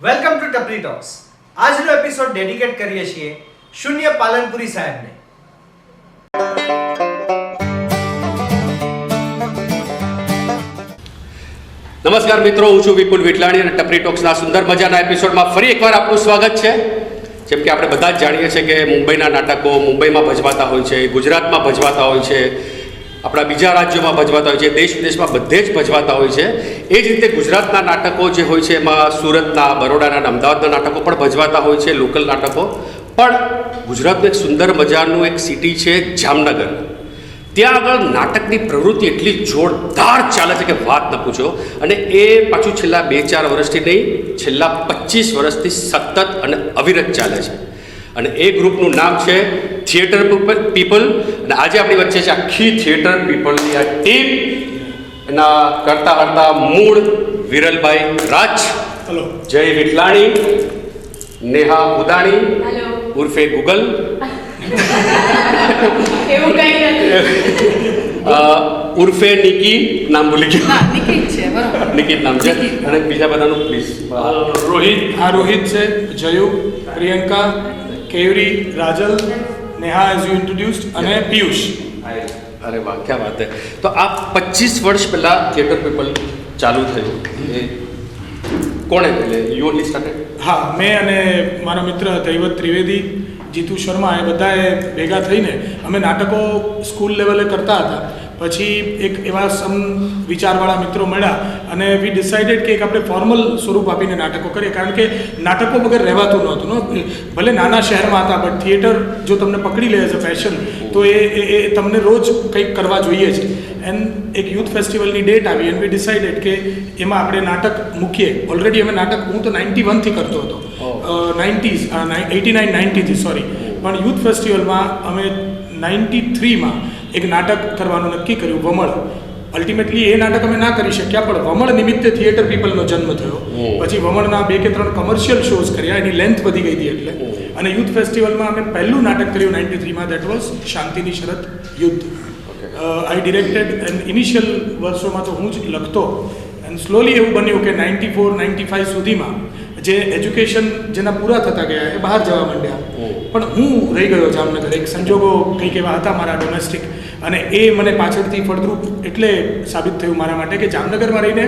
Welcome to Tapri talks. આજનો episode dedicate કરીએ છીએ શૂન્ય પાલનપુરી સાહેબને. નમસ્કાર મિત્રો, હું છું વિપુલ વિટલાણી અને ટપરી ટોક્સના સુંદર મજાના એપિસોડમાં ફરી એકવાર આપનું સ્વાગત છે. જેમ કે આપણે બધા જ જાણીએ છીએ કે મુંબઈના નાટકો મુંબઈમાં ભજવાતા હોય છે, ગુજરાતમાં ભજવાતા હોય છે, આપણા બીજા રાજ્યોમાં ભજવાતા હોય છે, દેશ વિદેશમાં બધે જ ભજવાતા હોય છે. એ જ રીતે ગુજરાતના નાટકો જે હોય છે એમાં સુરતના, બરોડાના અને અમદાવાદના નાટકો પણ ભજવાતા હોય છે, લોકલ નાટકો. પણ ગુજરાતનું એક સુંદર મજાનું એક સિટી છે જામનગર. ત્યાં આગળ નાટકની પ્રવૃત્તિ એટલી જોરદાર ચાલે છે કે વાત ન પૂછો. અને એ પાછું છેલ્લા 2-4 વર્ષથી નહીં, છેલ્લા 25 વર્ષથી સતત અને અવિરત ચાલે છે. અને એ ગ્રુપનું નામ છે થિયેટર પીપલ. અને આજે આપણી વચ્ચે છે આખી થિયેટર પીપલની આ ટીમ. એના કરતા કરતા મૂળ વિરલભાઈ રાજ, હેલો, જય વિટલાણી, નેહા ઉદાણી ઉર્ફે ગૂગલ, એવું કંઈ નથી. ઉર્ફે નિકી, નામ ભૂલી ગયો, હા, નિકિત છે, બરોબર. નિકિત નામ છે. અને બીજા બધાનું પ્લીઝ. રોહિત છે, Jayu, Priyanka, Kevari, Rajal, Neha as you introduced, અને પિયુષ. અરે વાહ, ક્યાં વાત હે. તો આ 25 વર્ષ પહેલાં થિયેટર પીપલ ચાલુ થયું એ કોણે પહેલે યુ ઓનલી સ્ટાર્ટેડ? હા, મેં અને મારા મિત્ર દૈવત ત્રિવેદી, જીતુ શર્મા, એ બધાએ ભેગા થઈને અમે નાટકો સ્કૂલ લેવલે કરતા હતા. પછી એક એવા વિચારવાળા મિત્રો મળ્યા અને વી ડિસાઇડેડ કે એક આપણે ફોર્મલ સ્વરૂપ આપીને નાટકો કરીએ. કારણ કે નાટકો વગર રહેવાતું નહોતું. ભલે નાના શહેરમાં હતા, બટ થિયેટર જો તમને પકડી લે એઝ અ ફેશન તો એ તમને રોજ કંઈક કરવા જોઈએ છે. એન્ડ એક યુથ ફેસ્ટિવલની ડેટ આવી એન્ડ વી ડિસાઇડેડ કે એમાં આપણે નાટક મૂકીએ. ઓલરેડી અમે નાટક, હું તો 91થી કરતો હતો, 89-90થી સોરી. પણ યુથ ફેસ્ટિવલમાં અમે 93માં એક નાટક કરવાનું નક્કી કર્યું, વમળ. અલ્ટિમેટલી એ નાટક અમે ના કરી શક્યા, પણ વમળ નિમિત્તે થિયેટર પીપલનો જન્મ થયો. પછી વમળના 2 કે 3 કમર્શિયલ શોઝ કર્યા, એની લેન્થ વધી ગઈ હતી એટલે. અને યુથ ફેસ્ટિવલમાં અમે પહેલું નાટક કર્યું 93માં, દેટ વોઝ શાંતિની શરત યુદ્ધ. આઈ ડિરેક્ટેડ. એન્ડ ઇનિશિયલ વર્ષોમાં તો હું જ લખતો. એન્ડ સ્લોલી એવું બન્યું કે 94-95 સુધીમાં જે એજ્યુકેશન જેના પૂરા થતા ગયા એ બહાર જવા માંડ્યા. પણ હું રહી ગયો જામનગર. એક સંજોગો કંઈક એવા હતા મારા ડોમેસ્ટિક, અને એ મને પાછળથી ફળદ્રુપ એટલે સાબિત થયું મારા માટે કે જામનગરમાં રહીને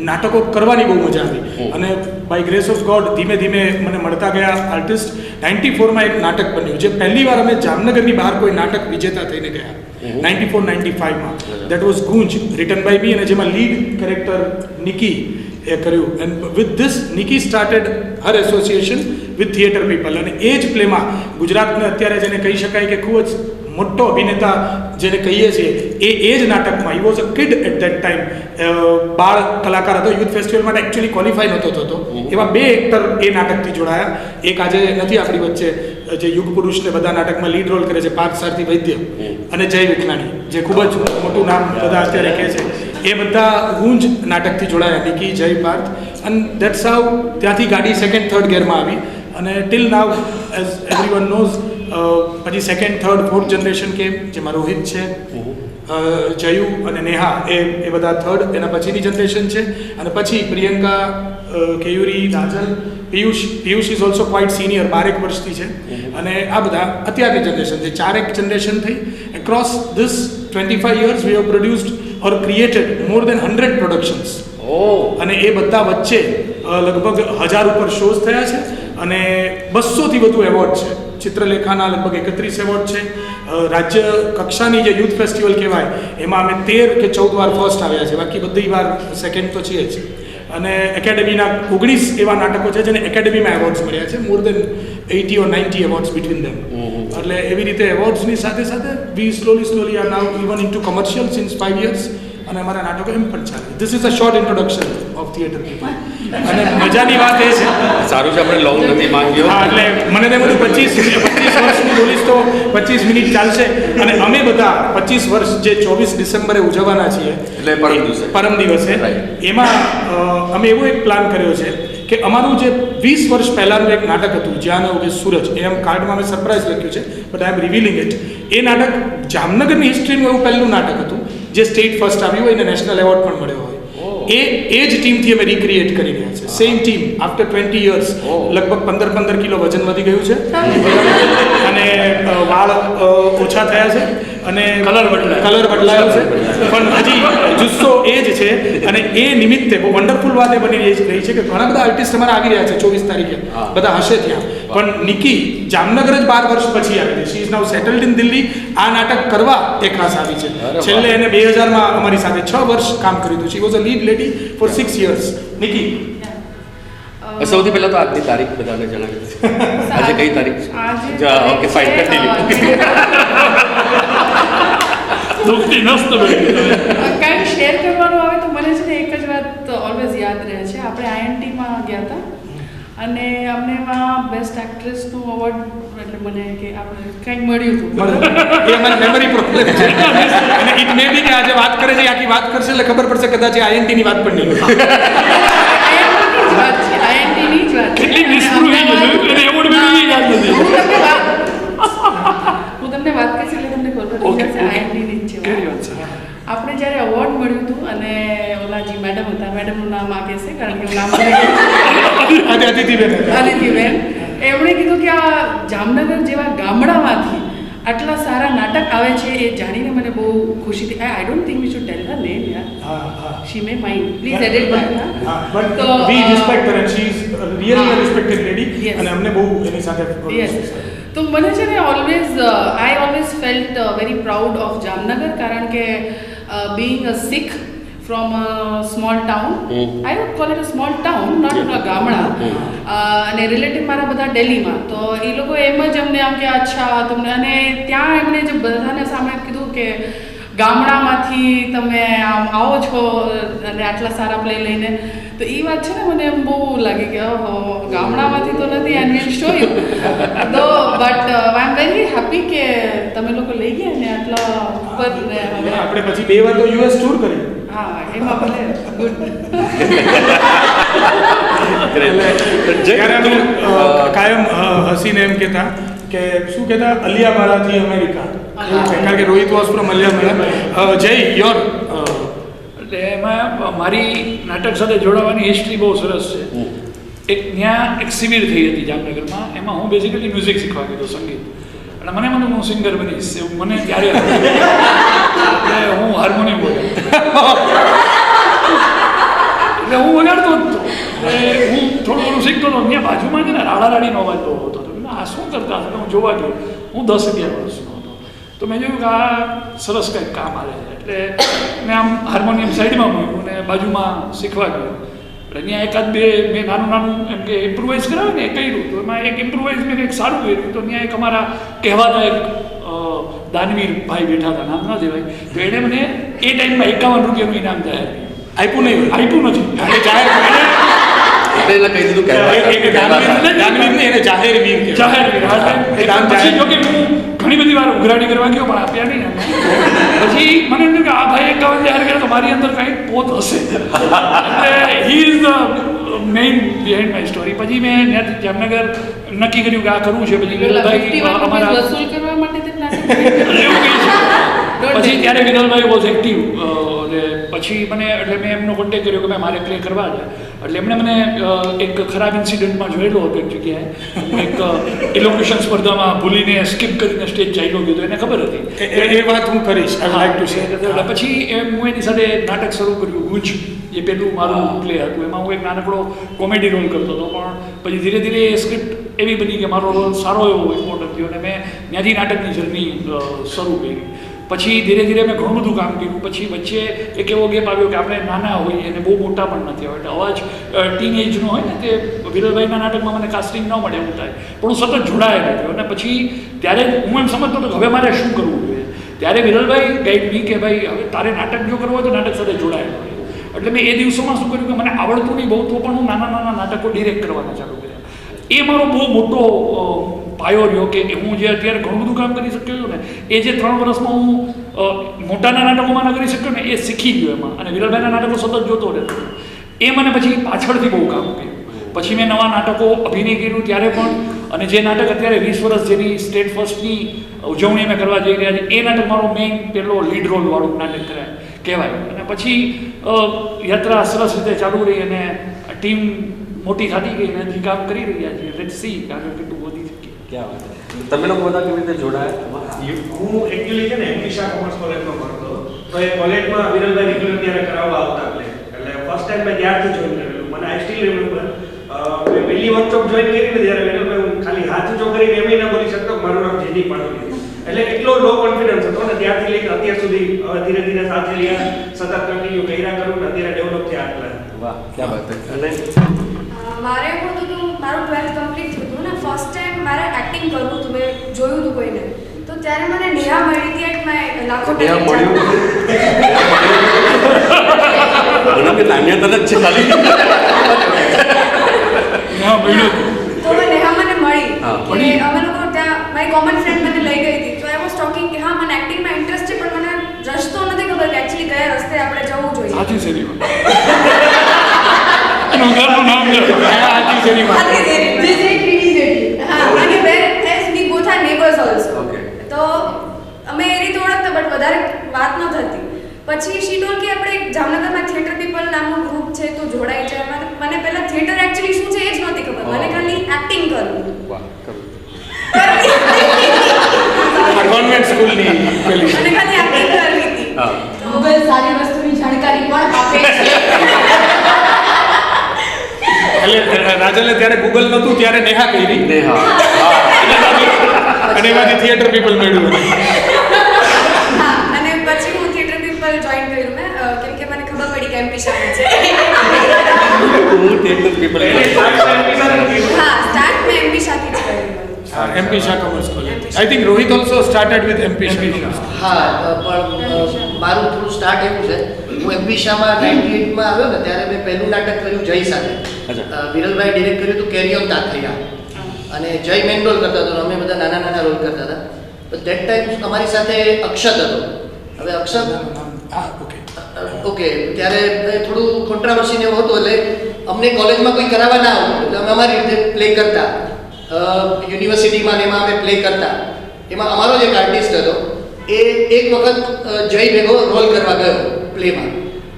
નાટકો કરવાની બહુ મજા આવી. અને બાય ગ્રેસ ઓફ ગોડ ધીમે ધીમે મને મળતા ગયા આર્ટિસ્ટ. 94માં એક નાટક બન્યું જે પહેલી વાર અમે જામનગરની બહાર કોઈ નાટક વિજેતા થઈને ગયા. 94-95માં that was Gunj, written by me, અને જેમાં લીડ કેરેક્ટર નિકી એ કર્યું. And with this Niki started her association with theatre people. અને એ જ પ્લેમાં ગુજરાતને અત્યારે જેને કહી શકાય કે ખૂબ જ મોટો અભિનેતા જેને કહીએ છીએ એ જ નાટકમાં, he was a kid at that time, બાળ કલાકાર હતો. યુથ ફેસ્ટિવલ માટે એકચ્યુઅલી ક્વોલિફાઈ નહોતો થતો. એવા 2 એક્ટર એ નાટકથી જોડાયા. એક આજે નથી આપણી વચ્ચે, જે યુગ પુરુષને બધા નાટકમાં લીડ રોલ કરે છે, પાર્થ સારથી વૈદ્ય, અને જય વિઠલાણી, જે ખૂબ જ મોટું નામ બધા અત્યારે કહે છે. એ બધા ગુંજ નાટકથી જોડાયા, નિકી, જય, પાર્થ. એન્ડ દેટ્સ હાઉ ત્યાંથી ગાડી 2nd, 3rd ગેરમાં આવી. અને ટિલ નાવ એઝ એવરીવન નોઝ પછી 2nd, 3rd, 4th જનરેશન કેમ, જેમાં રોહિત છે, જયુ અને નેહા, એ બધા 3rd, એના પછીની જનરેશન છે. અને પછી Priyanka, Keyuri, Rajal, Piyush is also quite senior, 12 વર્ષથી છે. અને આ બધા અત્યારની જનરેશન છે. 4 જનરેશન થઈ. Across this 25 years we have produced or created more than 100 productions. અને એ બધા વચ્ચે લગભગ 1000 ઉપર શોઝ થયા છે અને 200થી વધુ એવોર્ડ છે. ચિત્રલેખાના લગભગ 31 એવોર્ડ છે. રાજ્ય કક્ષાની જે યુથ ફેસ્ટિવલ કહેવાય એમાં અમે 13 કે 14 વાર ફર્સ્ટ આવ્યા છે. બાકી બધી વાર સેકન્ડ તો છીએ જ. અને એકેડેમીના 19 એવા નાટકો છે જેને એકેડેમીમાં એવોર્ડ્સ મળ્યા છે. More than 80 or 90 awards between them. એટલે એવી રીતે એવોર્ડ્સની સાથે સાથે we slowly are now even in to commercial since 5 years. અને અમારા નાટકો એમ પણ ચાલે. This is a short introduction of theatre people. અને મજાની વાત એ છે, સારું છે આપણે લોંગ નથી માંગ્યો. હા, એટલે મને તે બધું 25 વર્ષની બોલીશ તો 25 મિનિટ ચાલશે. અને અમે બધા 25 વર્ષ જે 24 ડિસેમ્બરે ઉજવવાના છીએ, એટલે પરમ દિવસે, એમાં અમે એવો એક પ્લાન કર્યો છે કે અમારું જે 20 વર્ષ પહેલાંનું એક નાટક હતું, જ્યાં ઉગે સૂરજ, એમ કાર્ડમાં અમે સરપ્રાઈઝ લખ્યું છે, બટ આઈ એમ રિવીલિંગ ઇટ. એ નાટક જામનગરની હિસ્ટ્રીનું એવું પહેલું નાટક હતું જે સ્ટેટ ફર્સ્ટ આવ્યું હોય અને નેશનલ એવોર્ડ પણ મળ્યો હોય. એ જ ટીમથી અમે રિક્રિએટ કરી રહ્યા છે. Same team after 20 years. લગભગ 15 કિલો વજન વધી ગયું છે અને વાળ ઓછા થયા છે અને કલર બદલાયો છે, પણ હજી જુસ્સો એ જ છે. અને એ નિમિત્તે બહુ વન્ડરફુલ વાત એ બની રહી છે કે ઘણા બધા આર્ટિસ્ટ અમારા આવી રહ્યા છે 24 તારીખે, બધા હશે ત્યાં. પણ નિકી જામનગર જ 12 વર્ષ પછી આવી છે. She is now settled in Delhi. આ નાટક કરવા એ ખાસ આવી છે. છેલ્લે એને 2000માં અમારી સાથે 6 વર્ષ કામ કર્યું હતું. She was a lead lady for 6 years. Nikki, સૌથી પહેલા તો આજની તારીખ બધાને જણાવી દીધી. આજે કઈ તારીખ છે? Okay fine, continue. કાંઈક શેર કરવાનું આવે તો મને છે ને એક જ વાત ઓલવેઝ યાદ રહે છે. આપણે આઈએનટીમાં ગયા હતા અને અમને એમાં બેસ્ટ એક્ટ્રેસનું એવોર્ડ, એટલે મને કે આપણે કંઈક મળ્યું હતું. એ અમારી મેમરી પ્રોબ્લેમ છે અને ઇટ મે બી કે આજે વાત કરે છે, આખી વાત કરશે એટલે ખબર પડશે કદાચ આઈએનટીની વાત પણ નહીં. આઈએનટીની જ વાત છે. હું તમને વાત કરીશ એટલે તમને ખબર પડી જશે આઈએનટીની જ છે. આપણે જ્યારે એવોર્ડ મળ્યું હતું અને ઓલાજી મેડમ હતા, મેડમનું નામ આ કહેશે કારણ કે નામ અદિતિબેન, એમણે કીધું કે આ જામનગર જેવા ગામડામાંથી આટલા સારા નાટક આવે છે એ જાણીને મને બહુ ખુશી થઈ. I don't think we should tell her name યાર. She may mind please edit that. But we respect her and she is really respected lady અને અમને બહુ એની સાથે તો મને છે ને I always felt very proud of Jamnagar કારણ કે being a Sikh from a small town, I would call it a small town, not a ગામડા, અને રિલેટિવ મારા બધા દિલ્હીમાં, તો એ લોકો એમ જ અમને આમ કે અચ્છા તમને, અને ત્યાં એમણે જે બધાને સામે કીધું કે ગામડામાંથી તમે આમ આવો છો અને આટલા સારા પ્લે લઈને, તો એ વાત છે ને મને એમ બહુ લાગી કે ઓહો ગામડામાંથી તો નથી એન્ડ વિલ શો યુ. તો but I am very happy કે તમે લોકો લઈ ગયા ને આટલા ઉપર. આપણે પછી 2 વાર તો યુએસ ટૂર કરી. હા એમાં ભલે ગુડ. કાયમ હસીને એમ કહેતા કે શું કહેતા અલિયાબારાથી અમેરિકા, કારણ કે રોહિત વોઝ ફ્રોમ અલિયાબારા. જય યોર. એટલે એમાં મારી નાટક સાથે જોડાવાની હિસ્ટ્રી બહુ સરસ છે. ત્યાં એક શિબિર થઈ હતી જામનગરમાં, એમાં હું બેઝિકલી મ્યુઝિક શીખવા ગયો સંગીત, અને મને મને હું સિંગર બનીશ એવું મને ત્યારે એટલે હું હાર્મોનિયમ બોલ્યો એટલે હું વગાડતો જ હતો. એટલે હું થોડું ઘણું શીખતો હતો. ત્યાં બાજુમાં છે ને રાડારાડીનો અવાજ બહુ હતો. આ શું કરતા હતા હું જોવા ગયો. હું 10-11 વર્ષનો હતો. તો મેં જોયું કે આ સરસ કંઈક કામ આવે છે, એટલે મેં આમ હાર્મોનિયમ સાઈડમાં મૂક્યું અને બાજુમાં શીખવા ગયો. એટલે ત્યાં એકાદ બે મેં નાનું એમ કે ઇમ્પ્રુવાઇઝ કરાવે ને એ કર્યું. તો એમાં એક ઇમ્પ્રુવાઇઝ મેં કંઈક સારું કર્યું. તો ત્યાં એક અમારા કહેવાતા એક દાનવીર ભાઈ બેઠા હતા, નામ ન દેવાય, તો એણે મને એ ટાઈમમાં 51 રૂપિયાનું ઇનામ જાહેર આપ્યું નથી. એટલે જાહેર એટલે કહી દીધું કે જાહેર વીર. પછી જો કે હું ઘણી બધી વાર ઉઘરાણી કરવા ગયો પણ આપ્યા નહીં. પછી મને એમ કે આ ભાઈ 51 જાહેર કરે તો મારી અંદર કંઈક પોત હશે. એટલે he is the main behind my story. પછી મેં ત્યાંથી જામનગર નક્કી કર્યું કે આ કરવું છે. પછી વિરલભાઈ અમારા વસૂલ કરવા માટે જ નાટક એવું કંઈ છે. પછી ત્યારે વિરલભાઈ વોઝ એક્ટિવ. પછી મને એટલે મેં એમનો કોન્ટેક્ટ કર્યો કે ભાઈ મારે પ્લે કરવા છે. એટલે એમણે મને એક ખરાબ ઇન્સિડન્ટમાં જોયેલો હતો એક જગ્યાએ. હું એક ઇલોક્યુશન સ્પર્ધામાં ભૂલીને સ્કીપ કરીને સ્ટેજ ચાલ્યો ગયો તો એને ખબર હતી. એ વાત હું કરીશ. એટલે પછી હું એની સાથે નાટક શરૂ કર્યું ગુંજ, એ પહેલું મારું પ્લે હતું. એમાં હું એક નાનકડો કોમેડી રોલ કરતો હતો, પણ પછી ધીરે ધીરે એ સ્ક્રિપ્ટ એવી બની કે મારો રોલ સારો એવો ઇમ્પોર્ટન્ટ થયો અને મેં ત્યાંથી નાટકની જર્ની શરૂ કરી. પછી ધીરે ધીરે મેં ઘણું બધું કામ કર્યું. પછી વચ્ચે એક એવો ગેપ આવ્યો કે આપણે નાના હોઈએ અને બહુ મોટા પણ નથી હોય, એટલે અવાજ ટીન એજનો હોય ને, તે વિરલભાઈના નાટકમાં મને કાસ્ટિંગ ન મળે એવું થાય, પણ હું સતત જોડાયેલો થયો. અને પછી ત્યારે હું એમ સમજતો હતો કે હવે મારે શું કરવું જોઈએ. ત્યારે વિરલભાઈ ગાઈડ મી કે ભાઈ હવે તારે નાટક જો કરવું હોય તો નાટક સાથે જોડાયેલો હોય. એટલે મેં એ દિવસોમાં શું કર્યું કે મને આવડતું નહીં બહુ, તો પણ હું નાના નાટકો ડિરેક્ટ કરવાના ચાલુ કર્યા. એ મારો બહુ મોટો પાયો રહ્યો કે હું જે અત્યારે ઘણું બધું કામ કરી શક્યો છું ને, એ જે 3 વર્ષમાં હું મોટાના નાટકોમાં ન કરી શક્યો ને, એ શીખી ગયો એમાં. અને વિરલભાઈના નાટકો સતત જોતો રહેતો. એ મને પછી પાછળથી બહુ કામ કર્યું. પછી મેં નવા નાટકો અભિનય કર્યું ત્યારે પણ, અને જે નાટક અત્યારે 20 વર્ષ જેની સ્ટેટ ફર્સ્ટની ઉજવણી અમે કરવા જઈ રહ્યા છીએ, એ નાટક મારો મેઇન પહેલો લીડ રોલવાળું નાટક કહેવાય. અને પછી યાત્રા સરસ રીતે ચાલુ રહી અને ટીમ મોટી થતી ગઈ અને હજી કામ કરી રહ્યા છીએ. લેટ્સ સી આગળ કેટલું વધી શકે. ક્યાં વાત છે. તમે લોકો બધા કેવી રીતે જોડાયા? હું એકચ્યુઅલી છે ને એમપી કોમર્સ કોલેજમાં ભણતો તો એ કોલેજમાં વિરલભાઈ રેગ્યુલર ત્યારે કરાવવા આવતા એટલે ફર્સ્ટ ટાઈમ મેં ત્યારથી જોઈન કરેલું. મને આઈ સ્ટીલ રિમેમ્બર મેં પહેલી વર્કશોપ જોઈન કરી ને ત્યારે વિરલભાઈ હું ખાલી હાથ ઊંચો કરીને એમ ના બોલી શકતો કે મારું નામ જેડી પાડોલી. એટલે એટલો લો કોન્ફિડન્સ હતો ને ત્યારથી લઈને અત્યાર સુધી હવે ધીરે ધીરે સાથે રહ્યા સતત કન્ટિન્યુ કર્યા કરું ને અત્યારે ડેવલપ થયા આટલા. વાહ, ક્યાં વાત છે. અને મારે એવું હતું કે મારું 12th કમ્પ્લીટ થયું હતું ને ફર્સ્ટ ટાઈમ મારે એક્ટિંગ કરવું હતું, મેં જોયું હતું કોઈને તો ત્યારે મને નેહા મળી હતી એટ માય લાખો મને કે નાન્યા તને જ છે ખાલી. હા મળ્યું તો નેહા મને મળી હા, કે અમે લોકો ત્યાં મારી કોમન ફ્રેન્ડ મને લઈ ગઈ હતી. તો આઈ વોઝ ટોકિંગ કે હા મને એક્ટિંગમાં ઇન્ટરેસ્ટ છે પણ મને રસ્તો નથી ખબર કે એકચ્યુઅલી કયા રસ્તે આપણે જવું જોઈએ. હાથી શેરીમાં એનું ઘરનું નામ છે હાથી શેરીમાં. હાથી શેરી. This is Trini Reddy. હા અને where as we both are neighbors also. Okay. તો અમે એ રીતે ઓળખતા બટ વધારે વાત ન થતી. પછી શી ટોલ કે આપણે એક જામનગરમાં થિયેટર પીપલ નામનું ગ્રુપ છે તો જોડાઈ છે. મને પહેલા થિયેટર એકચ્યુઅલી શું છે એ જ નહોતી ખબર. મને ખાલી એક્ટિંગ કરવું. વાહ, કરું. કોન્વેન્ટ સ્કૂલની પેલી મને ખાલી એક્ટિંગ કરવી હતી. હા. ગૂગલ સારી વસ્તુની જાણકારી પણ આપે છે. એટલે રાજલે ત્યારે ગૂગલ નહોતું ત્યારે નેહા કરી નેહા. અને એમાંથી થિયેટર પીપલ મળ્યું. હા અને પછી હું થિયેટર પીપલ જોઈન કર્યું મેં કેમ કે મને ખબર પડી કે એમપી શામાં છે. હું theatre people હા સ્ટાર્ટ મેં એમપી શાથી જ કર્યું. MP Shah commerce college. I think Rohit also started with MP Shah. હા પણ મારું થોડું સ્ટાર્ટ એવું છે, હું એમપી શાહમાં 98માં આવ્યો ને ત્યારે મેં પહેલું નાટક કર્યું જય સાથે. વિરલભાઈ ડિરેક્ટ કર્યું હતું કેરી ઓન તાથૈયા અને જય મેન રોલ કરતા હતો, અમે બધા નાના નાના રોલ કરતા હતા. તો દેટ ટાઈમ અમારી સાથે અક્ષત હતો. હવે અક્ષત હા ઓકે ઓકે ત્યારે થોડું કોન્ટ્રાવર્સી એવું હતું એટલે અમને કોલેજમાં કોઈ કરાવવા ના આવતું એટલે અમે અમારી રીતે પ્લે કરતા. યુનિવર્સિટીમાં ને એમાં અમે પ્લે કરતા. એમાં અમારો જે એક આર્ટિસ્ટ હતો એ એક વખત જય ભેગો રોલ કરવા ગયો પ્લેમાં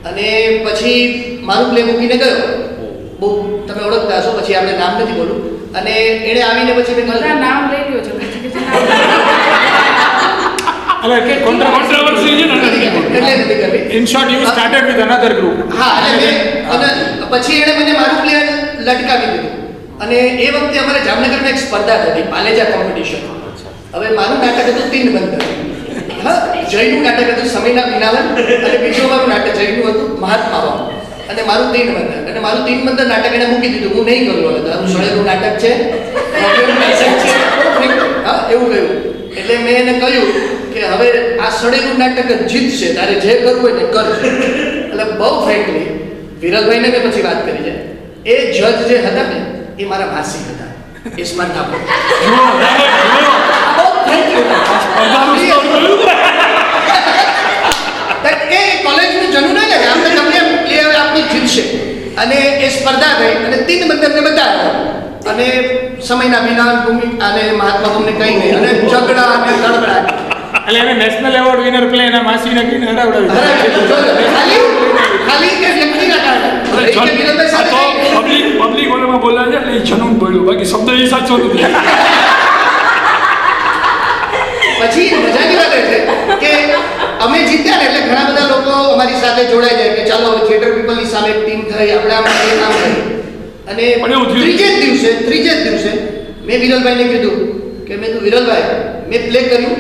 અને પછી મારું પ્લે મૂકીને ગયો. બહુ તમે ઓળખતા હશો, પછી આપણે નામ નથી બોલું. અને એણે આવીને પછી મેં બધા કહ્યું નામ લઈ લ્યો છો પછી કે નામ એટલે કે કોન્ટ્રાવર્સી છે ને એટલે નથી કરવી. In short you started with another group. હા એટલે અને પછી એણે મને મારું પ્લે લટકાવી દીધું. અને એ વખતે અમારે જામનગરમાં એક સ્પર્ધા થતી પાલેજા કોમ્પિટિશન. હવે મારું નાટક હતું તીન બંદર. હા જયનું નાટક હતું સમયના બિનાવન અને બીજું મારું નાટક જયનું હતું મહાત્મા બાબુ અને મારું તીન બંદર. અને મારું તીન બંદર નાટક એને મૂકી દીધું. હું નહીં કરું હવે તારું સળેલું નાટક છે હા એવું કહ્યું. એટલે મેં એને કહ્યું કે હવે આ સળેલું નાટક જ જીતશે, તારે જે કરવું હોય ને કરજે. એટલે બહુ ફ્રેન્કલી વિરલભાઈને મેં પછી વાત કરી છે. એ જજ જે હતા ને એ મારા માસી હતા. એ સ્પર્ધા પર એ કોલેજનું જનુ ના લાગે આપણે તમને પ્લે આપણું જીતશે. અને એ સ્પર્ધા થઈ અને તીન બંદરને બતાવ્યા અને સમયના વિના ભૂમિ અને મહાત્મા ભૂમિને કઈ નહીં અને ઝઘડા અને લડબડાટ. એટલે એને નેશનલ એવોર્ડ વિનર પ્લે એના માસીને કહીને હરાવડાવી. ખાલી કે વ્યક્તિના કારણે પબ્લિક ઓલામાં બોલ્યા છે એટલે એ જનૂન બોલ્યું, બાકી શબ્દ એ સાચો નથી. પછી મજાની વાત એ છે કે અમે જીત્યા ને એટલે ઘણા બધા લોકો અમારી સાથે જોડાઈ જાય કે ચાલો હવે થિયેટર પીપલની સામે એક ટીમ થઈ, આપણે આમ કરીએ, કામ કરીએ. અને પણ એવું થયું. ત્રીજે જ દિવસે મેં વિરલભાઈને કીધું કે મેં કીધું વિરલભાઈ મેં પ્લે કર્યું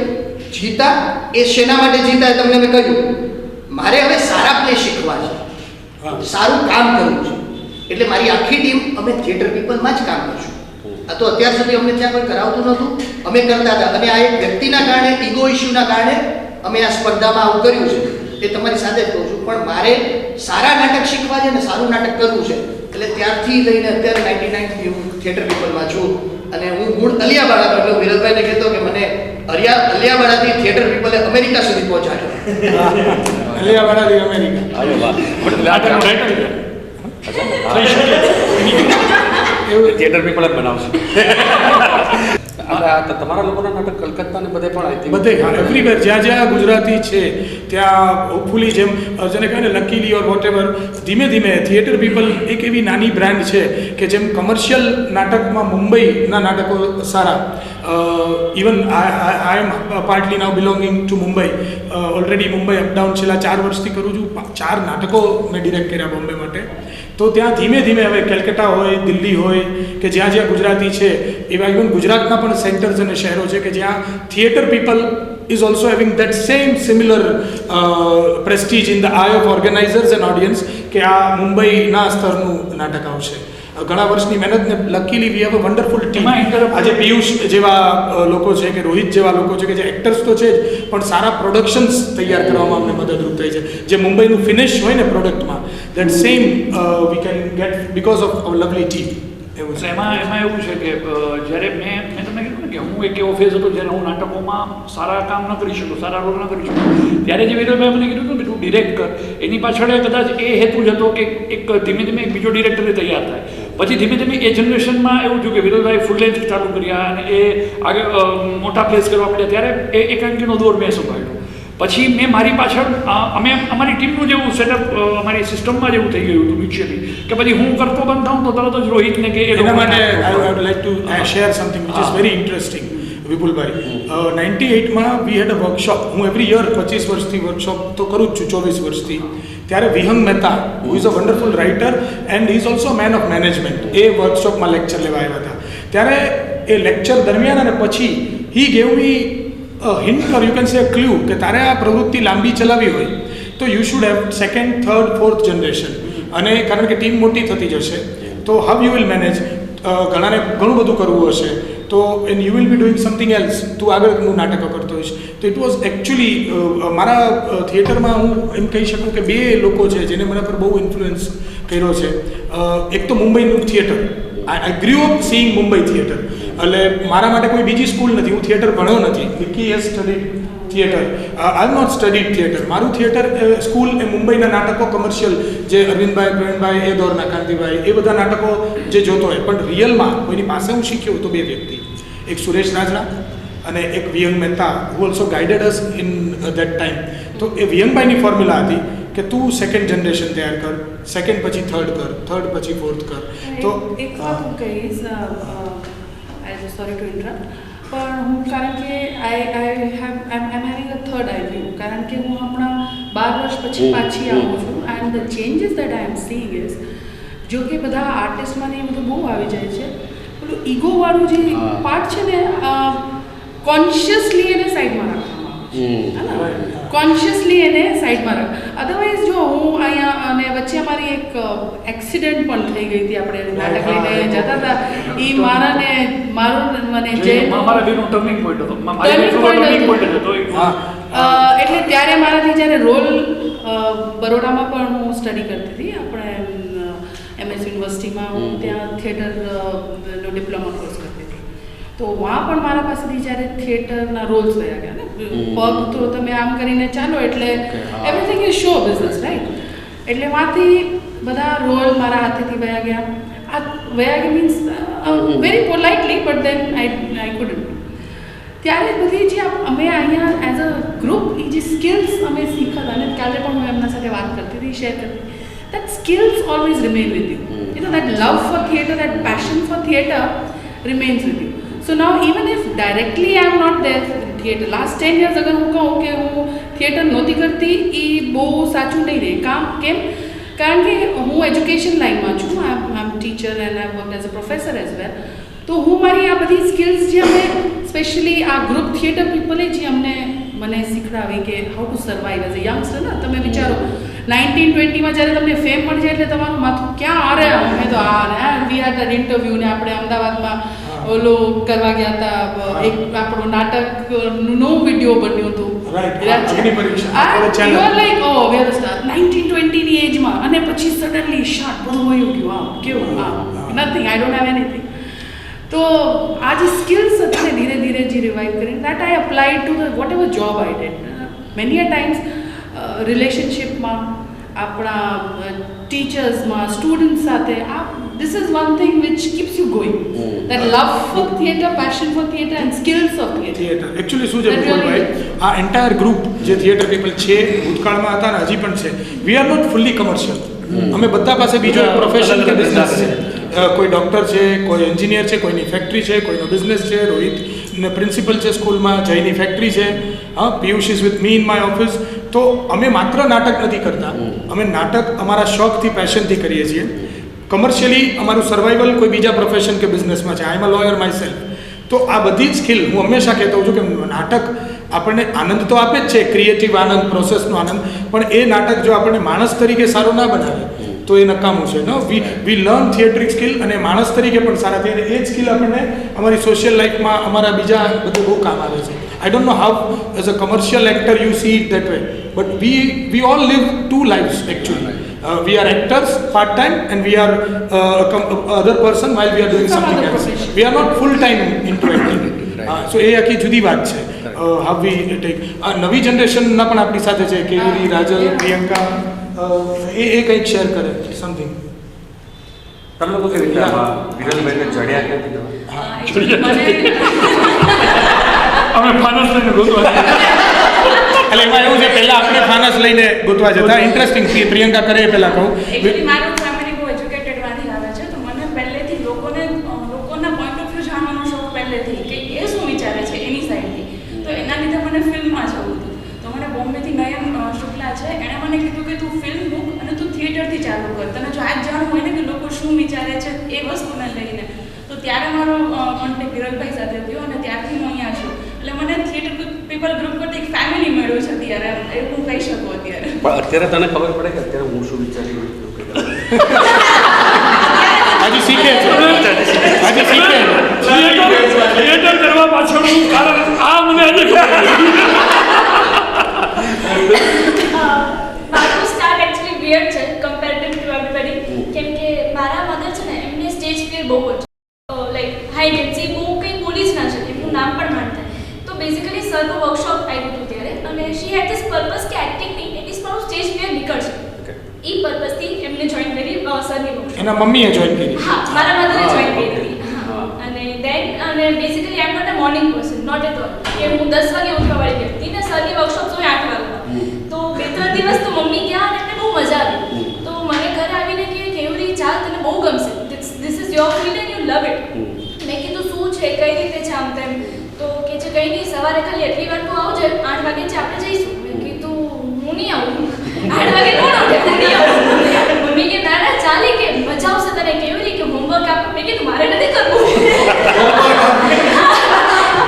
જીતા, એ શેના માટે જીતા એ તમને મેં કહ્યું. મારે હવે સારા પ્લે શીખવા છે, સારું કામ કરવું છે. એટલે મારી આખી ટીમ અમે થિયેટર પીપલમાં જ કામ કરશું. આ તો અત્યાર સુધી અમને ત્યાં કોઈ કરાવતું નહોતું, અમે કરતા હતા. અને આ એક વ્યક્તિના કારણે, ઈગો ઇશ્યુના કારણે અમે આ સ્પર્ધામાં આવું કર્યું છે. એ તમારી સાથે જ કહું છું. પણ મારે સારા નાટક શીખવા છે ને સારું નાટક કરવું છે. એટલે ત્યારથી લઈને અત્યારે 99 હું થિયેટર પીપલમાં છું. અને હું મૂળ અલિયાવાડાનો, એટલે વિરલભાઈને કહેતો કે મને અલિયાવાડાથી થિયેટર પીપલે અમેરિકા સુધી પહોંચાડ્યો. અલિયાવાડાથી અમેરિકા. અરે વાહ. નાટકનું title છે. થઈ શકે. થિયેટર પીપલ જ બનાવશું. તમારા લોકોના નાટક કલકત્તા ને બધે પણ આવી બધે એવરીવેર જ્યાં જ્યાં ગુજરાતી છે ત્યાં હોપફુલી જેમ જેને કહે ને લકીલી ઓર વોટ એવર, ધીમે ધીમે થિયેટર પીપલ એક એવી નાની બ્રાન્ડ છે કે જેમ કમર્શિયલ નાટકમાં મુંબઈના નાટકો સારા, even I am partly now belonging to Mumbai, already Mumbai up down છેલ્લા 4 વર્ષથી કરું છું, 4 નાટકો મેં ડિરેક્ટ કર્યા બોમ્બે માટે. તો ત્યાં ધીમે ધીમે હવે કેલકટા હોય, દિલ્હી હોય કે જ્યાં જ્યાં ગુજરાતી છે એવા ઇવન ગુજરાતના પણ સેન્ટર્સ અને શહેરો છે કે જ્યાં theatre people is also having that same similar prestige in the eye of organizers and audience કે આ મુંબઈના સ્તરનું નાટક આવશે. ઘણા વર્ષની મહેનતને luckily we have a wonderful team. આજે પિયુષ જેવા લોકો છે કે રોહિત જેવા લોકો છે કે જે એક્ટર્સ તો છે જ પણ સારા પ્રોડક્શન્સ તૈયાર કરવામાં અમને મદદરૂપ થઈ છે. જે મુંબઈનું ફિનિશ હોય ને પ્રોડક્ટમાં, that same we can get because of our lovely team. એવું છે. એમાં એવું છે કે જ્યારે મેં તમને કીધું ને કે હું એક એવો ફેઝ હતો જ્યારે હું નાટકોમાં સારા કામ ન કરી શકું, સારા રોલ ન કરી શકું, ત્યારે જે વિરલભાઈ મને કીધું કે તું ડિરેક્ટ કર, એની પાછળ કદાચ એ હેતુ જ હતો કે એક ધીમે ધીમે એક બીજો ડિરેક્ટર તૈયાર થાય. પછી ધીમે ધીમે એ જનરેશનમાં એવું થયું કે વિરલભાઈ ફૂલ લેન્થ ચાલુ કર્યા અને એ આગળ મોટા પ્લેસ કરવા પડ્યા, ત્યારે એ એકાંકીનો દોર મેં સંભાળ્યો. પછી મેં મારી પાછળ અમે અમારી ટીમનું જેવું સેટઅપ અમારી સિસ્ટમમાં જેવું થઈ ગયું હતું મ્યુચ્યુઅલી કે પછી હું કરતો બંધ થાઉં તો તરત જ રોહિતને કે એના માટે I would like to share something which is very interesting. Vipulbhai, 98માં વી હેડ અ વર્કશોપ. હું એવરી યર 25 વર્ષથી વર્કશોપ તો કરું જ છું, 24 વર્ષથી. ત્યારે Vihang Mehta, who is a wonderful writer and he is also man of management, એ વર્કશોપમાં લેક્ચર લેવા આવ્યા હતા. ત્યારે એ લેક્ચર દરમિયાન અને પછી હી gave me hint or you can say a clue કે તારે આ પ્રવૃત્તિ લાંબી ચલાવવી હોય તો you should have 2nd, 3rd, 4th generation. અને કારણ કે ટીમ મોટી થતી જશે તો હાઉ યુ વિલ મેનેજ, ઘણાને ઘણું બધું કરવું હશે તો and you will be doing something else, તું આગળનું નાટકો કરતો હોઈશ. તો ઇટ વોઝ એકચ્યુઅલી મારા થિયેટરમાં હું એમ કહી શકું કે 2 લોકો છે જેને મને પર બહુ ઇન્ફ્લુઅન્સ કર્યો છે. એક તો મુંબઈનું theatre, I grew up seeing Mumbai theatre. એટલે મારા માટે કોઈ બીજી સ્કૂલ નથી, હું થિયેટર ભણ્યો નથી. Vicky has studied theatre, I have not studied theatre. મારું થિયેટર સ્કૂલ એ મુંબઈના નાટકો કમર્શિયલ જે અરવિંદભાઈ, પ્રવીણભાઈ, એ દોરના કાંતિભાઈ, એ બધા નાટકો જે જોતો હોય. પણ રિયલમાં કોઈની પાસે હું શીખ્યો તો 2 વ્યક્તિ, એક સુરેશ રાજડા અને એક Vihang Mehta, who also guided us in that time. તો એ વિહંગભાઈની ફોર્મ્યુલા હતી કે તું 2nd જનરેશન તૈયાર કર, 2nd પછી 3rd કર, 3rd પછી 4th કર. તો એક વાત હું કહીશ, સોરી ટુ ઇન્ટરપ્ટ, પણ હું કારણ કે I am having a third eye view, કારણ કે હું હમણાં 12 વર્ષ પછી પાછી આવું છું and the changes that I am seeing is, જો કે બધા આર્ટિસ્ટમાં ને એ બધું બહુ આવી જાય છે, પેલું ઈગોવાળું જે પાર્ટ છે ને કોન્શિયસલી એને સાઈડમાં રાખવામાં આવે છે, કોન્શિયસલી એને સાઈડમાં રાખ. અધરવાઇઝ જો હું અહીંયા અને વચ્ચે અમારી એક એક્સિડન્ટ પણ થઈ ગઈ હતી, આપણે નાટક લઈને જતા હતા, એ મને જે મારા બેનો ટર્નિંગ પોઈન્ટ હતો, ટર્નિંગ પોઈન્ટ હતો. એટલે ત્યારે મારાથી જ્યારે રોલ બરોડામાં પણ હું સ્ટડી કરતી હતી, આપણે MS યુનિવર્સિટીમાં હું ત્યાં થિયેટરનો ડિપ્લોમા કોર્સ કરતી હતી. તો વहाँ પણ મારા પાસેથી જ્યારે થિયેટરના રોલ્સ વયા ગયા ને, પગ તો તમે આમ કરીને ચાલો એટલે everything is show business, right? એટલે વहाँથી બધા રોલ મારા હાથેથી વયા ગયા. આ વયા ગયા means very politely, but then I couldn't. ત્યારે બધી જે અમે અહીંયા એઝ અ ગ્રુપ એ જે સ્કિલ્સ અમે શીખ્યા હતા, અને કાલે પણ હું એમના સાથે વાત કરતી હતી, શેર કરતી, that skills always remain with you. You know, that love for theatre, that passion for theatre remains with you. So now even if directly I am not there in theatre, last 10 years અગર હું કહું કે હું theatre નહોતી કરતી, એ બહુ સાચું નહીં રહે. કેમ? કારણ કે હું એજ્યુકેશન લાઈનમાં છું, I am teacher and I work as a professor as well. તો હું મારી આ બધી સ્કિલ્સ જે અમે સ્પેશિયલી આ ગ્રુપ થિયેટર પીપલે જે મને શીખડાવી કે how to survive as a youngster. ને તમે વિચારો 1920માં જ્યારે તમને ફેમ મળી જાય એટલે તમારું માથું ક્યાં આ રહ્યા, અમે તો વી હેડ એન ઇન્ટરવ્યૂ ને આપણે અમદાવાદમાં ઓલો કરવા ગયા હતા, એક આપણું નાટકનું નવું વિડીયો બન્યું હતું, લાઈક ઓ વે આર સ્ટાર 1920 ની એજમાં, અને પછી સડનલી શોટ બધું વયું ગયું, આમ કેવું, nothing, I don't have anything. તો આ જે સ્કિલ્સ હતી ને ધીરે ધીરે જે રિવાઇવ કરીને that I applied to the whatever job I did. Many a times રિલેશનશિપમાં, આપણા ટીચર્સમાં, સ્ટુડન્ટ્સ સાથે, આ this is one thing which keeps you going. That love for theatre, passion for theatre and skills of theatre. Theatre actually શું છે That really મુકુલભાઈ, આ entire group જે થિયેટર પીપલ છે ભૂતકાળમાં હતા ને હજી પણ છે, we are not fully commercial. અમે બધા પાસે બીજો પ્રોફેશન કે બિઝનેસ છે. કોઈ ડૉક્ટર છે, કોઈ એન્જિનિયર છે, કોઈની ફેક્ટરી છે, કોઈનો બિઝનેસ છે, રોહિત ને પ્રિન્સિપલ છે સ્કૂલમાં, જયની ફેક્ટરી છે, હા, Piyush is with me in my office. તો અમે માત્ર નાટક નથી કરતા, અમે નાટક અમારા શોખથી પેશનથી કરીએ છીએ. કમર્શિયલી અમારું સર્વાઈવલ કોઈ બીજા પ્રોફેશન કે બિઝનેસમાં છે. આઈ એમ અ લોયર માય સેલ્ફ. તો આ બધી જ સ્કિલ હું હંમેશા કહેતો હોઉં છું કે નાટક આપણને આનંદ તો આપે જ છે, ક્રિએટિવ આનંદ, પ્રોસેસનો આનંદ, પણ એ નાટક જો આપણને માણસ તરીકે સારો ના બનાવે તો એ નકામું છે. નો વી લર્ન થિયેટ્રિક સ્કિલ અને માણસ તરીકે પણ સારા થઈએ, અને એ જ સ્કિલ આપણને અમારી સોશિયલ લાઈફમાં, અમારા બીજા બધે બહુ કામ આવે છે. I don't know how as a commercial actor you see it that way, but we all live two lifes actually. We are actors part time and we are other person while we are doing Some something other else. profession. We are not full time into acting. So એ આખી જુદી વાત છે. How we take નવી જનરેશનના પણ આપણી સાથે છે, કેયુરી, રાજલ, પ્રિયંકા, એ કંઈક શેર કરે સમથિંગ. તમે લોકો કેવી રીતે આમાં વિરલભાઈને જડ્યા ક્યાંથી તમે? અમે ફાનસ લઈને ગોતવા એટલે એમાં એવું છે, પહેલા આપણે ફાનસ લઈને ગોતવા જતા. ઇન્ટરેસ્ટિંગ પ્રિયંકા કરે એ પહેલા કહું. એકચ્યુઅલી મારું ફેમિલી બહુ એજ્યુકેટેડ માંથી આવે છે, તો મને પહેલેથી લોકોના પોઈન્ટ ઓફ વ્યૂ જાણવાનો શોખ પહેલેથી, કે એ શું વિચારે છે એની સાઈડથી. તો એના લીધે મને ફિલ્મમાં જવું હતું. તો મને બોમ્બેથી નયન શુક્લા છે, એણે મને કીધું કે તું ફિલ્મ મૂક અને તું થિયેટરથી ચાલુ કર. તને જો આ જ જાણવું હોય ને કે લોકો શું વિચારે છે એ વસ્તુને લઈને, તો ત્યારે મારો કોન્ટેક્ટ વિરલભાઈ સાથે થયો અને ત્યારથી હું અહીંયા છું. એટલે મને થિયેટર પીપલ ગ્રુપ કરતી એક ફેમિલી મળ્યું છે અત્યારે, એવું હું કહી શકું અત્યારે. પણ અત્યારે તને ખબર પડે કે અત્યારે હું શું વિચારી રહ્યો છું? હજુ શીખે છે, હજુ શીખે છે. થિયેટર કરવા પાછળનું કારણ આ મને આજે ખબર મારું સ્ટાર્ટ એકચ્યુઅલી વિયર્ડ છે કમ્પેરેટિવ ટુ એવરીબડી, કેમ કે મારા મધર છે ને, એમને સ્ટેજ ફિયર બહુ જ, લાઈક હાઈ ટેન્સી, બહુ કંઈ બોલી જ ના શકે, એમનું નામ પણ માંડ થાય. તો બેઝિકલી સરનું વર્કશોપ આવ્યું હતું ત્યારે, અને શી હેડ ધીસ પર્પઝ કે એક્ટિંગની એટલીસ્ટ મારું સ્ટેજ ફિયર નીકળશે. એ પર્પઝથી એમને જોઈન કરી સરની વર્કશોપ. એના મમ્મીએ જોઈન કરી. હા, મારા મધરે જોઈન કરી હતી. હા, અને દેન અને basically I am not a morning person, not at all, કે હું 10 વાગે ઉઠવાવાળી વ્યક્તિ ને સરની વર્કશોપ તો 8 વાગ્યા. તો 2-3 દિવસ તો મમ્મી ગયા અને એમને બહુ મજા આવી. તો મને ઘરે આવીને કે કેવરી ચાલ, તને બહુ ગમશે, this is your field and you love it. મેં કીધું શું છે, કઈ રીતે છે, આમ તેમ. તો કે છે કંઈ નહીં, સવારે ખાલી એટલી વાર તો આવજે, 8 વાગે છે આપણે જઈશું. મેં કીધું હું નહીં આવું, 8 વાગે કોણ આવશે, હું નહીં આવું. મમ્મી કે ના ના ચાલે, કે મજા આવશે તને. કેવરી કે હોમવર્ક આપ. મેં કીધું મારે નથી કરવું.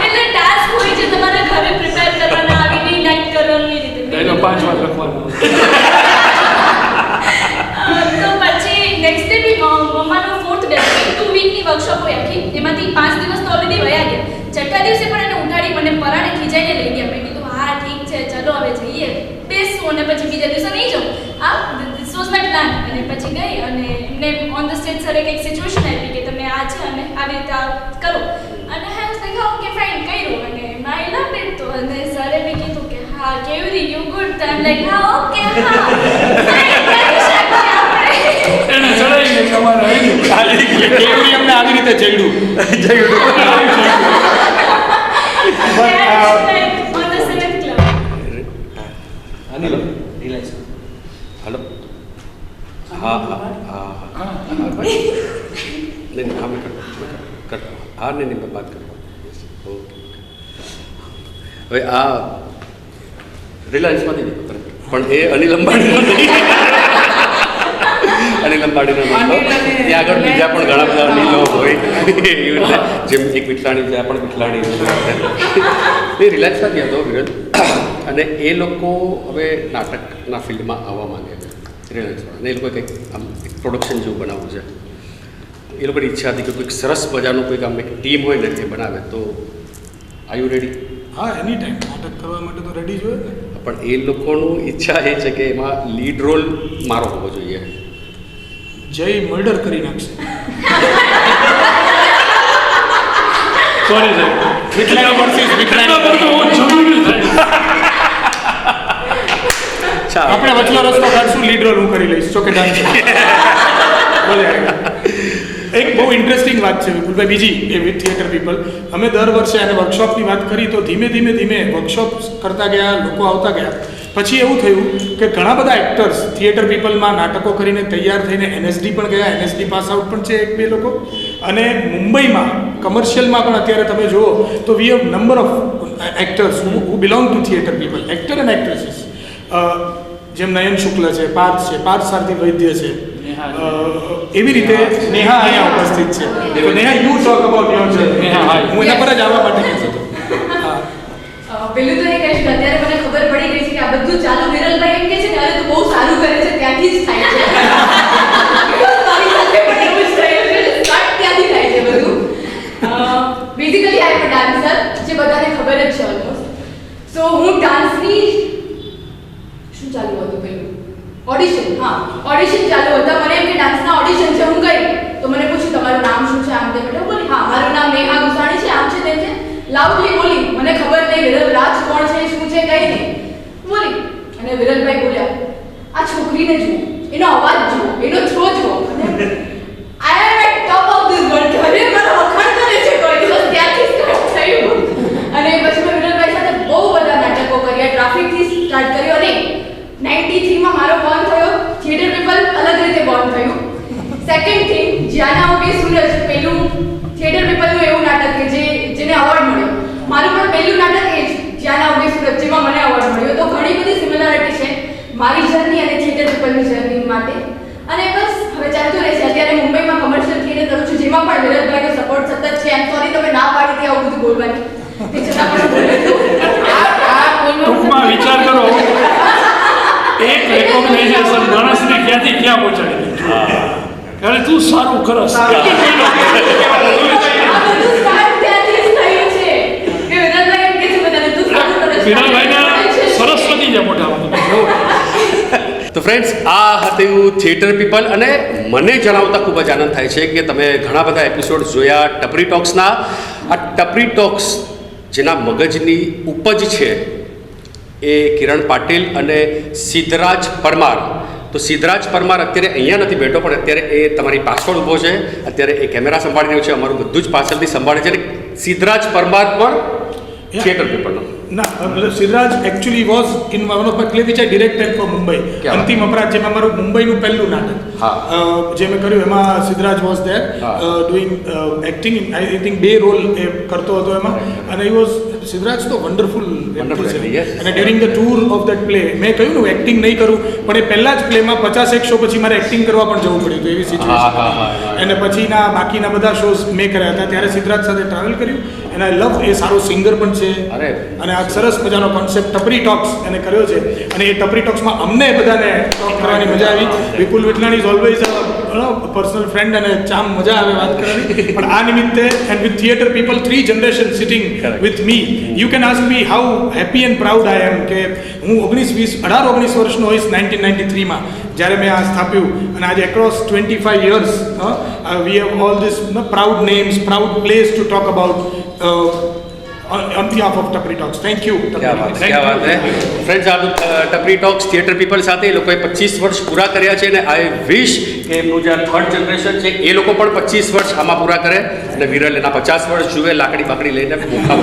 એટલે ટાસ્ક હોય છે તમારે ઘરે પ્રિપેર કરવાના, આવીને નાઇટ કરવાનું, એ રીતે. એનો 5 વાર લખવાનું. તો પછી નેક્સ્ટ ડે બી મમ્માનો 4th ડે, 2 વીકની વર્કશોપ હોય આખી, એમાંથી 5 દિવસ તો ઓલરેડી વયા ગયા. છઠ્ઠા દિવસે પણ એને ઉઠાડી મને પરાણે ખીજાઈને લઈ ગયા. મેં કીધું હા ઠીક છે, ચલો હવે જઈએ, બેસું, અને પછી બીજા દિવસે નહીં જાઉં. This was my plan. અને પછી ગઈ અને એમને ઓન ધ સ્ટેજ સરે કંઈક સિચ્યુએશન આપી કે તમે આ છે અને આવી રીતે આ કરો. અને હા લાઈક હા ઓકે ફાઇન કર્યું, અને માય લવ ઇટ. તો અને સરે બી કીધું કે હા કેવરી યુ ગુડ. તો આઈ એમ લાઈક હા ઓકે, હા ફાઇન કરી શકીએ આપણે. એને ચડાવીને તમારે કેવરી અમને આવી રીતે ચડ્યું. On the 7th club. Hello hello હા હા હા હા નહીં અમે કર હા નહીં વાત કરો. ઓકે હવે આ રિલાયન્સમાંથી પણ એ અનિલ અંબાણીનો નહીં. અનિલ અંબાણીનો નહોતો. ત્યાં આગળ બીજા પણ ઘણા બધા અનિલો હોય એવી રીતે, જેમ એક વિઠલાણી, ત્યાં પણ વિઠલાણી. એ રિલાયન્સમાંથી હતો વિરલ, અને એ લોકો હવે નાટકના ફિલ્ડમાં આવવા માંગે છે રિલાયન્સમાં, અને એ લોકોએ કંઈક આમ એક પ્રોડક્શન જેવું બનાવવું છે. એ લોકોની ઈચ્છા હતી કે કોઈક સરસ મજાનું કોઈક આમ એક ટીમ હોય ને એ બનાવે. તો આર યુ રેડી? હા, એની ટાઈમ નાટક કરવા માટે તો રેડી જોઈએ ને. પણ એ લોકોનું ઈચ્છા એ છે કે એમાં લીડ રોલ મારો હોવો જોઈએ. જય મર્ડર કરી નાખશે. સોરી સાહેબ, વિઠલાણી વર્સિસ વિઠલાણી. આપણે વચલો રસ્તો કાઢશું, લીડ રોલ હું કરી લઈશ. ચોકે ડાન્સ. બોલે એક બહુ ઇન્ટરેસ્ટિંગ વાત છે વિપુલભાઈ, બીજી એ વિથ થિયેટર પીપલ. અમે દર વર્ષે અને વર્કશોપની વાત કરી તો ધીમે ધીમે વર્કશોપ કરતા ગયા, લોકો આવતા ગયા. પછી એવું થયું કે ઘણા બધા એક્ટર્સ થિયેટર પીપલમાં નાટકો કરીને તૈયાર થઈને NSD પણ ગયા, NSD પાસ આઉટ પણ છે 1-2 લોકો. અને મુંબઈમાં કમર્શિયલમાં પણ અત્યારે તમે જુઓ તો we have number of actors who belong to theatre people, actor and actresses. જેમ નયન શુક્લ છે, પાર્થ સારથી વૈદ્ય છે, એવી રીતે નેહા અહીંયા ઉપસ્થિત છે. તો Neha, you talk about your journey. હું એના પર જ આવવા માટે કહેતો હતો. પેલું તો એ કહીશ કે અત્યારે મને ખબર પડી ગઈ છે કે આ બધું ચાલુ વિરલભાઈ એમ કે છે ત્યારે તો બહુ સારું કરે છે, ત્યાંથી જ થાય છે. મારી સાથે પણ એવું જ થયું છે, સ્ટાર્ટ ત્યાંથી થાય છે બધું. Basically I M a dancer, જે બધાને ખબર જ છે ઓલમોસ્ટ. સો હું ડાન્સની શું ચાલુ હતું પેલું ઓડિશન, ઓડિશન ચાલુ હતા. મને એમ કે ડાન્સના ઓડિશન છે, હું ગઈ તો મને પૂછ્યું તમારું નામ શું છે, આમ તેમ. એટલે બોલી હા મારું નામ નેહા ગુસાણી છે, આમ છે તેમ છે. લાઉડલી બોલી, મને ખબર નહીં વિરલ રાજ કોણ છે, શું છે, કઈ નહીં બોલી. અને વિરલભાઈ બોલ્યા, આ છોકરીને જુઓ, એનો અવાજ જુઓ, એનો થ્રો જુઓ. I am at top of this world. ઘરે મારા વખાણ કરે છે કોઈ દિવસ, ત્યાંથી સ્ટાર્ટ થયું. અને પછી મેં વિરલભાઈ સાથે બહુ બધા નાટકો કર્યા, ટ્રાફિકથી સ્ટાર્ટ કર્યો. અને 93 માં મારો બોર્ન થયો, થિયેટર પીપલ અલગ રીતે બોર્ન થયું. સેકન્ડ થિંગ, જ્યાંના ઓકે સૂરજ, પેલું થિયેટર પીપલનું એવું નાટક કે જેને અવોર્ડ મળ્યો. મારું પણ પહેલું નાટક એ જ જ્યાંના ઓકે સૂરજ, જેમાં મને અવોર્ડ મળ્યો. તો ઘણી બધી સિમિલારિટી છે મારી જર્ની અને થિયેટર પીપલની જર્ની માટે. અને બસ હવે ચાલતું રહેશે. અત્યારે મુંબઈમાં કમર્શિયલ થિયેટર કરું છું, જેમાં પણ વિરલભાઈનો સપોર્ટ સતત છે. એમ સોરી તમે ના પાડી હતી આવું બધું બોલવાની, તે છતાં પણ બોલું છું. ટૂંકમાં વિચાર કરો, એક રેકોગ્નાઇઝેશન માણસને ક્યાંથી ક્યાં પહોંચાડી દીધું. અરે તું સારું કરસ. આ બધું સ્ટાર્ટ ત્યાંથી જ થયું છે કે વિરલભાઈ એમ કે છે બધાને તું સારું કરે છે. વિરલભાઈના સરસ્વતી છે મોટામાં. તો ફ્રેન્ડ્સ, આ હતું થિયેટર પીપલ. અને મને જણાવતા ખૂબ જ આનંદ થાય છે કે તમે ઘણા બધા એપિસોડ જોયા ટપરી ટોક્સના. આ ટપરી ટોક્સ જેના મગજની ઉપજ છે એ કિરણ પાટીલ અને સિદ્ધરાજ પરમાર. તો સિદ્ધરાજ પરમાર અત્યારે અહીંયા નથી બેઠો, પણ અત્યારે એ તમારી પાછળ ઊભો છે. અત્યારે એ કેમેરા સંભાળી રહ્યો છે, અમારું બધું જ પાછળથી સંભાળે છે. સિદ્ધરાજ પરમાર પણ થિયેટર પીપલનો. ના, Siddhraj actually was in one of my play which I directed for Mumbai. Antim Apradh, જેમાં મારું મુંબઈનું પહેલું નાટક જે મેં કર્યું, એમાં Siddhraj was there doing acting. I think 2 role એ કરતો હતો એમાં. અને હી વોઝ સિદ્ધરાજ તો વન્ડરફુલ. અને during the tour of that play મેં કહ્યું ને એક્ટિંગ નહીં કરું, પણ એ પહેલા જ પ્લેમાં 50-1 શો પછી મારે એક્ટિંગ કરવા પણ જવું પડ્યું હતું, એવી સિચ્યુએશન. અને પછીના બાકીના બધા શોઝ મેં કર્યા હતા, ત્યારે સિદ્ધરાજ સાથે ટ્રાવેલ કર્યું. અને આઈ લવ, એ સારો સિંગર પણ છે. અને આ સરસ મજાનો કોન્સેપ્ટ ટપરી ટોક્સ એને કર્યો છે. અને એ ટપરી ટોક્સમાં અમને બધાને ટોક કરવાની મજા આવી. Vipul Vithlani is always personal friend, અને ચામ મજા આવે વાત કરવાની. પણ આ નિમિત્તે and with theatre people 3 generation sitting with me, you can ask me how happy and proud I am કે હું 18-19 વર્ષનો હોઈશ 1993માં જ્યારે મેં આ સ્થાપ્યું. અને આજે across 25 years we have all this proud names, proud place to talk about on behalf of Tapri Talks. Thank you. क्या बात है फ्रेंड्स. આ ટપરી ટોક્સ થિયેટર પીપલ સાથે એ લોકોએ 25 વર્ષ પૂરા કર્યા છે. અને આઈ વિશ કે એમનું જે થર્ડ જનરેશન છે એ લોકો પણ 25 વર્ષ આમાં પૂરા કરે. અને વિરલ એના 50 વર્ષ જુએ, લાકડી બાકડી લઈને મોખા